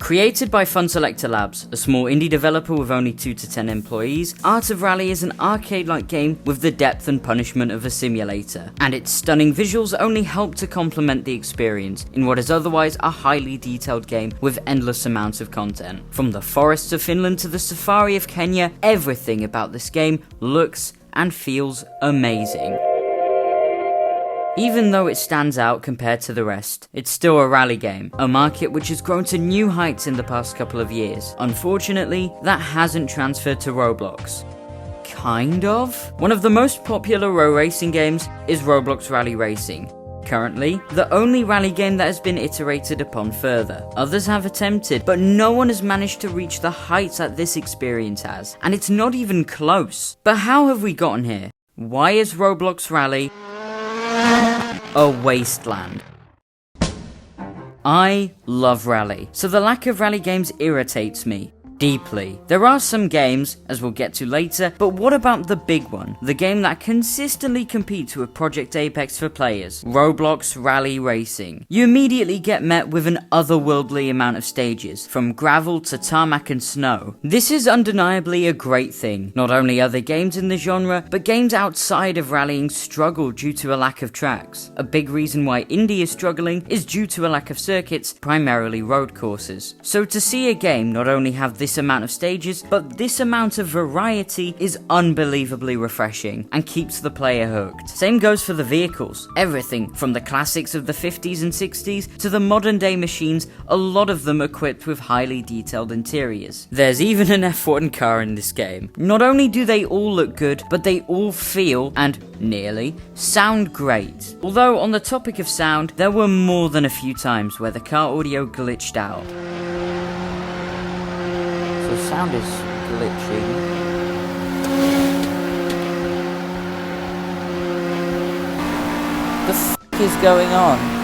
Created by Funselektor Labs, a small indie developer with only 2 to 10 employees, Art of Rally is an arcade-like game with the depth and punishment of a simulator, and its stunning visuals only help to complement the experience in what is otherwise a highly detailed game with endless amounts of content. From the forests of Finland to the safari of Kenya, everything about this game looks and feels amazing. Even though it stands out compared to the rest, it's still a rally game, a market which has grown to new heights in the past couple of years. Unfortunately, that hasn't transferred to Roblox. Kind of? One of the most popular racing games is Roblox Rally Racing. Currently, the only rally game that has been iterated upon further. Others have attempted, but no one has managed to reach the heights that this experience has, and it's not even close. But how have we gotten here? Why is Roblox Rally a wasteland? I love rally, so the lack of rally games irritates me deeply. There are some games, as we'll get to later, but what about the big one? The game that consistently competes with Project Apex for players, Roblox Rally Racing. You immediately get met with an otherworldly amount of stages, from gravel to tarmac and snow. This is undeniably a great thing. Not only other games in the genre, but games outside of rallying struggle due to a lack of tracks. A big reason why Indy is struggling is due to a lack of circuits, primarily road courses. So to see a game not only have this amount of stages, but this amount of variety is unbelievably refreshing and keeps the player hooked. Same goes for the vehicles. Everything from the classics of the 50s and 60s to the modern day machines, a lot of them equipped with highly detailed interiors. There's even an F1 car in this game. Not only do they all look good, but they all feel, and nearly, sound great. Although on the topic of sound, there were more than a few times where the car audio glitched out. The sound is glitching. The f*** is going on?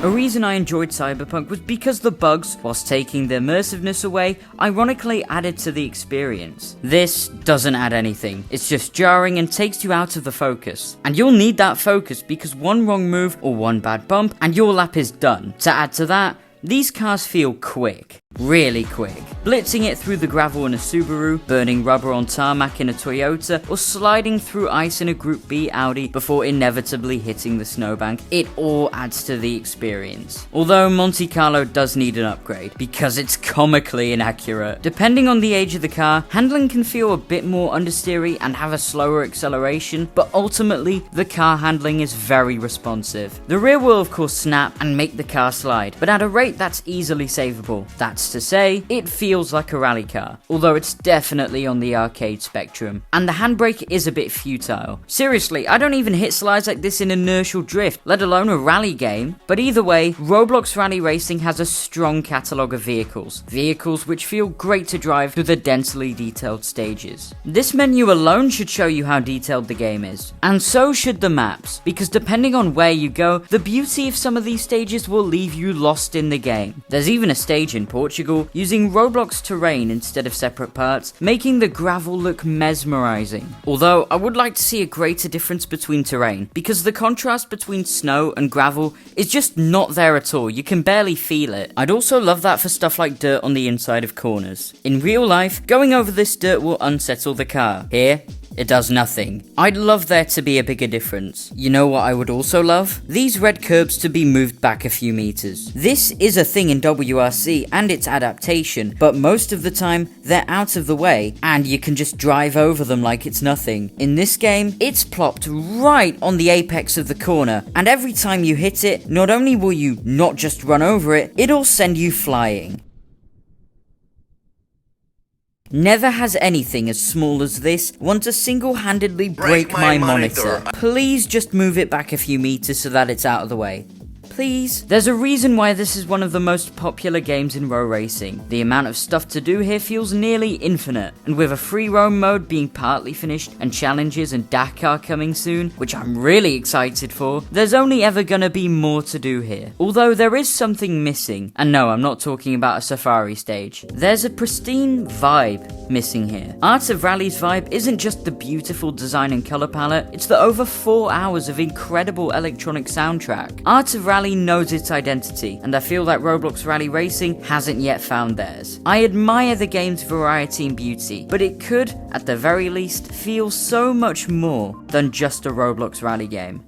A reason I enjoyed Cyberpunk was because the bugs, whilst taking the immersiveness away, ironically added to the experience. This doesn't add anything, it's just jarring and takes you out of the focus. And you'll need that focus because one wrong move or one bad bump and your lap is done. To add to that, these cars feel quick. Really quick. Blitzing it through the gravel in a Subaru, burning rubber on tarmac in a Toyota, or sliding through ice in a Group B Audi before inevitably hitting the snowbank, it all adds to the experience. Although Monte Carlo does need an upgrade, because it's comically inaccurate. Depending on the age of the car, handling can feel a bit more understeery and have a slower acceleration, but ultimately, the car handling is very responsive. The rear will of course snap and make the car slide, but at a rate that's easily savable. That's to say, it feels like a rally car, although it's definitely on the arcade spectrum, and the handbrake is a bit futile. Seriously, I don't even hit slides like this in Inertial Drift, let alone a rally game. But either way, Roblox Rally Racing has a strong catalogue of vehicles which feel great to drive through the densely detailed stages. This menu alone should show you how detailed the game is, and so should the maps, because depending on where you go, the beauty of some of these stages will leave you lost in the game. There's even a stage in Portugal using Roblox terrain instead of separate parts, making the gravel look mesmerizing. Although I would like to see a greater difference between terrain, because the contrast between snow and gravel is just not there at all. You can barely feel it. I'd also love that for stuff like dirt on the inside of corners. In real life, going over this dirt will unsettle the car. Here, it does nothing. I'd love there to be a bigger difference. You know what I would also love? These red curbs to be moved back a few meters. This is a thing in WRC and its adaptation, but most of the time they're out of the way and you can just drive over them like it's nothing. In this game, it's plopped right on the apex of the corner, and every time you hit it, not only will you not just run over it, it'll send you flying. Never has anything as small as this want to single-handedly break my monitor. Please just move it back a few meters so that it's out of the way. Please. There's a reason why this is one of the most popular games in row racing. The amount of stuff to do here feels nearly infinite, and with a free roam mode being partly finished and challenges and Dakar coming soon, which I'm really excited for, there's only ever gonna be more to do here. Although there is something missing, and no, I'm not talking about a safari stage. There's a pristine vibe missing here. Art of Rally's vibe isn't just the beautiful design and color palette, it's the over 4 hours of incredible electronic soundtrack. Art of Rally knows its identity, and I feel that Roblox Rally Racing hasn't yet found theirs. I admire the game's variety and beauty, but it could, at the very least, feel so much more than just a Roblox Rally game.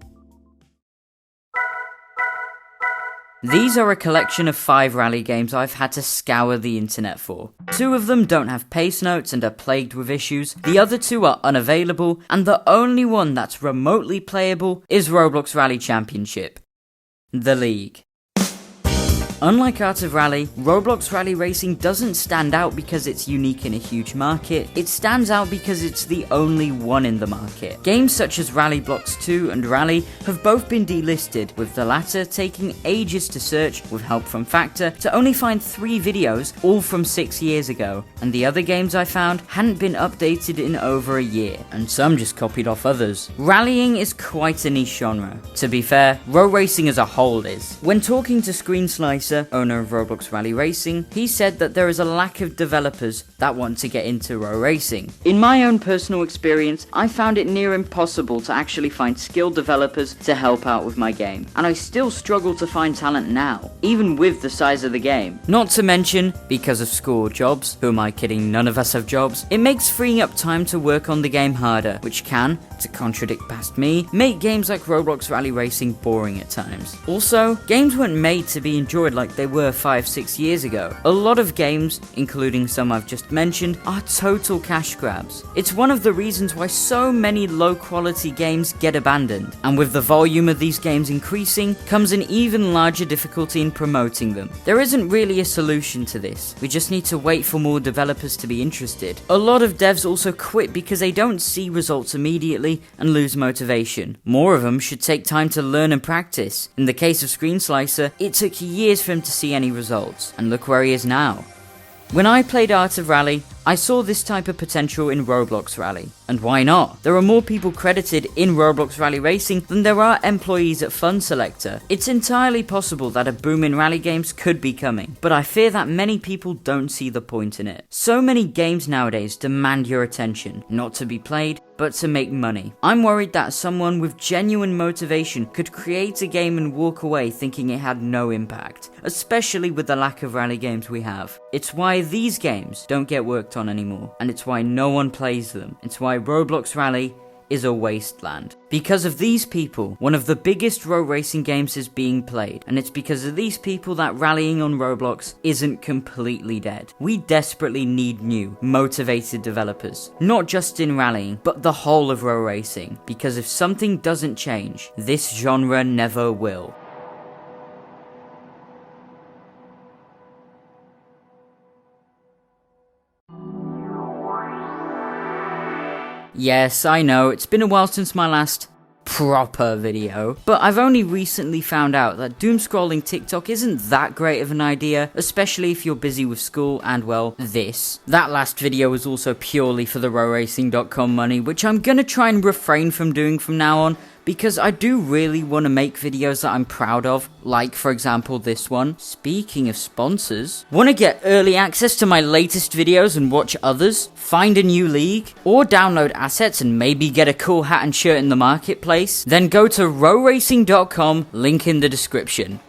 These are a collection of 5 rally games I've had to scour the internet for. 2 of them don't have pace notes and are plagued with issues, the other 2 are unavailable, and the only one that's remotely playable is Roblox Rally Championship. The League. Unlike Art of Rally, Roblox Rally Racing doesn't stand out because it's unique in a huge market, it stands out because it's the only one in the market. Games such as Rally Blox 2 and Rally have both been delisted, with the latter taking ages to search with help from Factor to only find 3 videos, all from 6 years ago, and the other games I found hadn't been updated in over a year, and some just copied off others. Rallying is quite a niche genre. To be fair, Ro-Racing as a whole is. When talking to Screen Slicer, owner of Roblox Rally Racing, he said that there is a lack of developers that want to get into Ro-Racing. In my own personal experience, I found it near impossible to actually find skilled developers to help out with my game, and I still struggle to find talent now, even with the size of the game. Not to mention, because of school or jobs, who am I kidding, none of us have jobs, it makes freeing up time to work on the game harder, which can, to contradict past me, make games like Roblox Rally Racing boring at times. Also, games weren't made to be enjoyed like they were 5-6 years ago. A lot of games, including some I've just mentioned, are total cash grabs. It's one of the reasons why so many low quality games get abandoned, and with the volume of these games increasing, comes an even larger difficulty in promoting them. There isn't really a solution to this, we just need to wait for more developers to be interested. A lot of devs also quit because they don't see results immediately and lose motivation. More of them should take time to learn and practice. In the case of Screen Slicer, it took years for him to see any results, and look where he is now. When I played Art of Rally, I saw this type of potential in Roblox Rally, and why not? There are more people credited in Roblox Rally Racing than there are employees at Funselektor. It's entirely possible that a boom in rally games could be coming, but I fear that many people don't see the point in it. So many games nowadays demand your attention, not to be played, but to make money. I'm worried that someone with genuine motivation could create a game and walk away thinking it had no impact, especially with the lack of rally games we have. It's why these games don't get worked on anymore, and it's why no one plays them. It's why Roblox Rally is a wasteland. Because of these people, one of the biggest Ro-Racing games is being played, and it's because of these people that rallying on Roblox isn't completely dead. We desperately need new, motivated developers, not just in rallying, but the whole of Ro-Racing, because if something doesn't change, this genre never will. Yes, I know, it's been a while since my last proper video, but I've only recently found out that doom scrolling TikTok isn't that great of an idea, especially if you're busy with school and, well, this. That last video was also purely for the Roracing.com money, which I'm gonna try and refrain from doing from now on, because I do really want to make videos that I'm proud of, like for example this one. Speaking of sponsors, want to get early access to my latest videos and watch others, find a new league, or download assets and maybe get a cool hat and shirt in the marketplace? Then go to Roracing.com, link in the description.